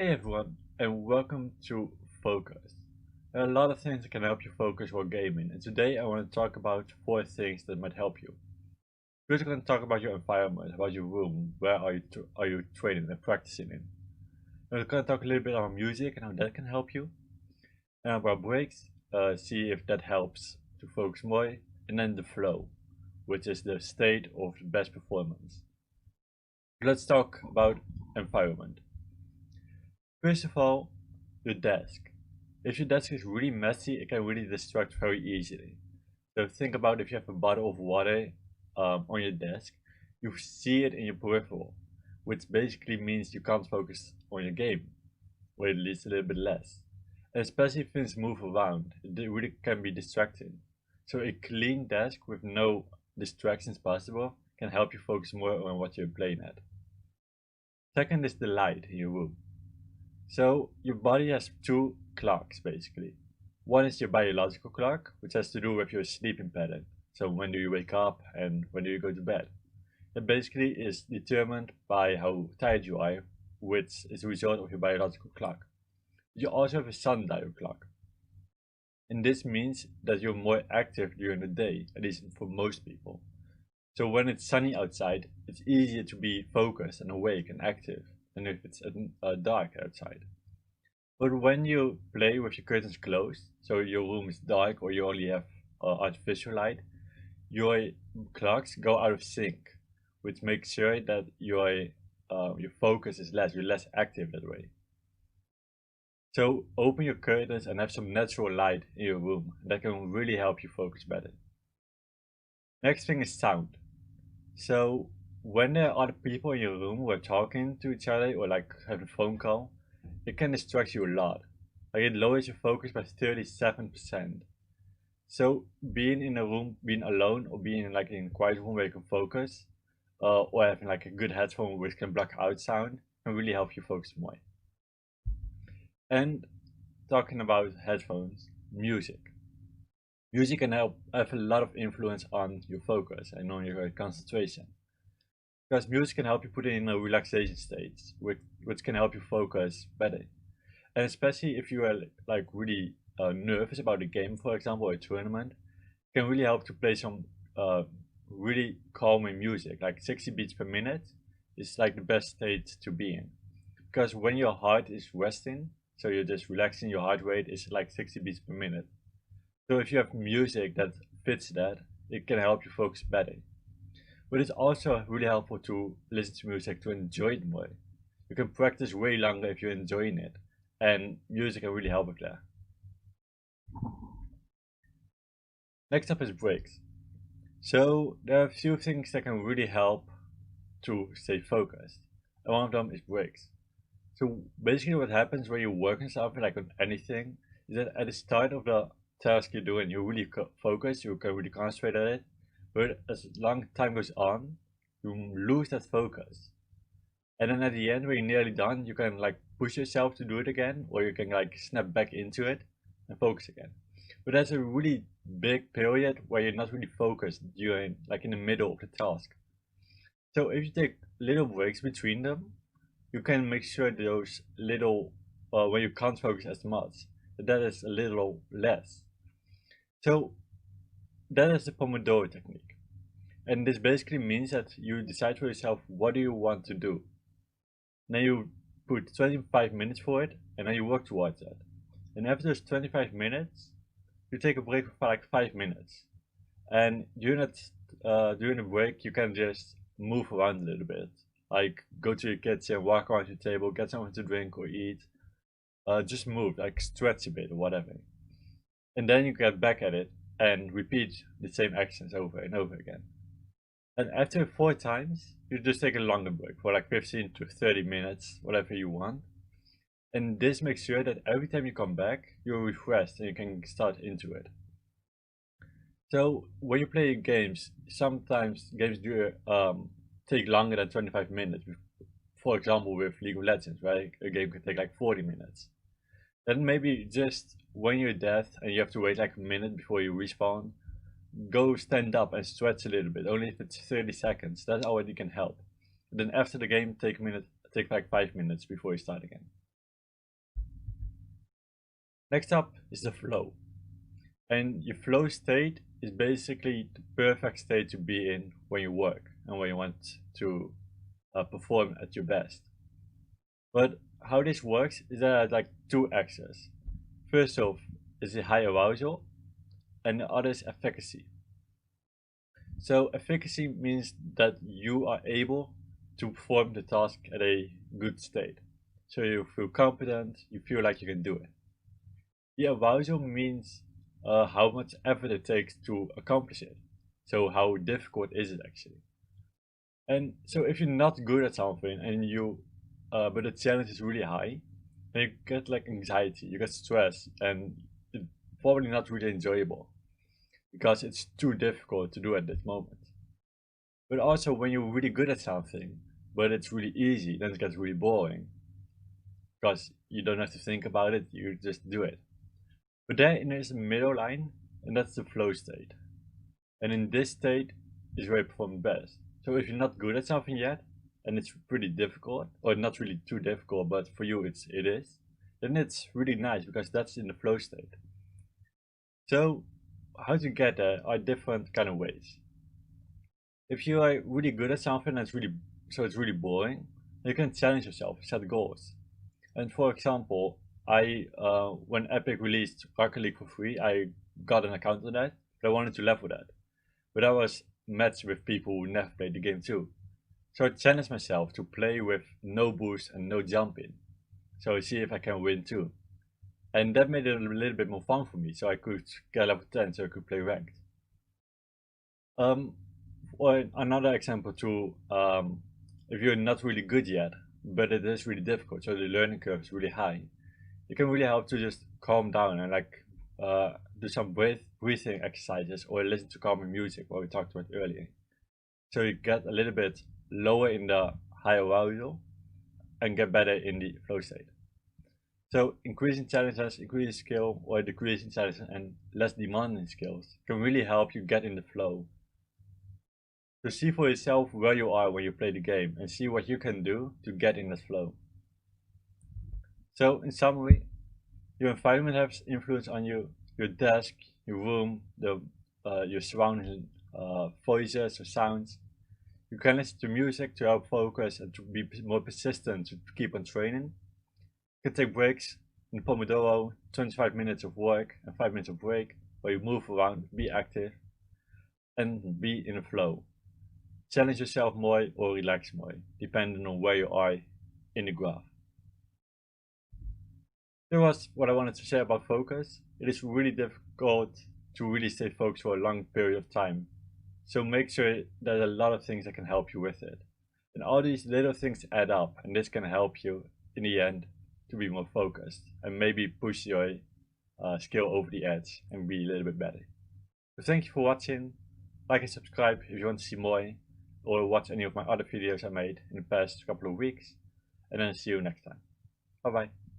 Hey everyone, and welcome to Focus. There are a lot of things that can help you focus while gaming, and today I want to talk about 4 things that might help you. First, we're going to talk about your environment, about your room. Where are you training and practicing in? Then we're going to talk a little bit about music and how that can help you, and about breaks, see if that helps to focus more, and then the flow, which is the state of the best performance. Let's talk about environment. First of all, your desk. If your desk is really messy, it can really distract very easily. So think about if you have a bottle of water on your desk, you see it in your peripheral, which basically means you can't focus on your game, or at least a little bit less. And especially if things move around, it really can be distracting. So a clean desk with no distractions possible can help you focus more on what you're playing at. Second is the light in your room. So your body has two clocks basically. One is your biological clock, which has to do with your sleeping pattern. So when do you wake up and when do you go to bed? That basically is determined by how tired you are, which is a result of your biological clock. You also have a sundial clock. And this means that you're more active during the day, at least for most people. So when it's sunny outside, it's easier to be focused and awake and active than if it's dark outside. But when you play with your curtains closed, so your room is dark or you only have artificial light, your clocks go out of sync, which makes sure that your focus is less, you're less active that way. So open your curtains and have some natural light in your room. That can really help you focus better. Next thing is sound. So when there are other people in your room who are talking to each other or like have a phone call, it can distract you a lot. Like it lowers your focus by 37%. So being in a room, being alone, or being in like in a quiet room where you can focus, or having like a good headphone which can block out sound, can really help you focus more. And talking about headphones, music. Music can help have a lot of influence on your focus and on your concentration. Because music can help you put it in a relaxation state, which can help you focus better. And especially if you are like really nervous about a game, for example, or a tournament, it can really help to play some really calming music, like 60 beats per minute is like the best state to be in. Because when your heart is resting, so you're just relaxing, your heart rate is like 60 beats per minute. So if you have music that fits that, it can help you focus better. But it's also really helpful to listen to music to enjoy it more. You can practice way longer if you're enjoying it, and music can really help with that. Next up is breaks. So there are a few things that can really help to stay focused, and one of them is breaks. So basically what happens when you work on something, like on anything, is that at the start of the task you're doing, you really focus, you can really concentrate on it, but as long time goes on, you lose that focus. And then at the end, when you're nearly done, you can like push yourself to do it again, or you can like snap back into it and focus again. But that's a really big period where you're not really focused during, like in the middle of the task. So if you take little breaks between them, you can make sure those little, when you can't focus as much, that is a little less. So that is the Pomodoro technique. And this basically means that you decide for yourself what do you want to do. Then you put 25 minutes for it, and then you work towards that. And after those 25 minutes, you take a break for like 5 minutes. And during the break, you can just move around a little bit, like go to your kitchen, walk around your table, get something to drink or eat. Just move, like stretch a bit or whatever. And then you get back at it and repeat the same actions over and over again. And after 4 times, you just take a longer break for like 15 to 30 minutes, whatever you want. And this makes sure that every time you come back, you're refreshed and you can start into it. So when you play games, sometimes games do take longer than 25 minutes. For example, with League of Legends, right? A game can take like 40 minutes. Then maybe just when you're dead and you have to wait like a minute before you respawn, go stand up and stretch a little bit, only if it's 30 seconds. That already can help. Then after the game, take like 5 minutes before you start again. Next up is the flow. And your flow state is basically the perfect state to be in when you work and when you want to perform at your best. But how this works is there are like two axes. First off is the high arousal, and the other is efficacy. So efficacy means that you are able to perform the task at a good state. So you feel confident, you feel like you can do it. The arousal means how much effort it takes to accomplish it. So how difficult is it actually? And so if you're not good at something and but the challenge is really high, then you get like anxiety, you get stress, and it's probably not really enjoyable because it's too difficult to do at this moment. But also when you're really good at something, but it's really easy, then it gets really boring because you don't have to think about it, you just do it. But then there's a middle line, and that's the flow state. And in this state is where you perform best. So if you're not good at something yet, and it's pretty difficult, or not really too difficult, but for you it is, then it's really nice because that's in the flow state. So how to get there are different kind of ways. If you are really good at something and it's really boring, you can challenge yourself, set goals. And for example, I when Epic released Rocket League for free, I got an account on that, but I wanted to level that. But I was matched with people who never played the game too. So I challenged myself to play with no boost and no jumping. So see if I can win too. And that made it a little bit more fun for me, so I could get level 10 so I could play ranked. Um, or another example too, if you're not really good yet, but it is really difficult, so the learning curve is really high, it can really help to just calm down and like do some breathing exercises or listen to calming music, what we talked about earlier. So you get a little bit lower in the high arousal and get better in the flow state. So increasing challenges, increasing skill, or decreasing challenges and less demanding skills can really help you get in the flow. So see for yourself where you are when you play the game and see what you can do to get in that flow. So in summary, your environment has influence on you, your desk, your room, your surrounding voices or sounds. You can listen to music to help focus and to be more persistent to keep on training. You can take breaks in Pomodoro, 25 minutes of work and 5 minutes of break, where you move around, be active, and be in a flow. Challenge yourself more or relax more, depending on where you are in the graph. That was what I wanted to say about focus. It is really difficult to really stay focused for a long period of time. So make sure there's a lot of things that can help you with it. And all these little things add up, and this can help you in the end to be more focused and maybe push your skill over the edge and be a little bit better. So thank you for watching. Like and subscribe if you want to see more or watch any of my other videos I made in the past couple of weeks. And then see you next time. Bye bye.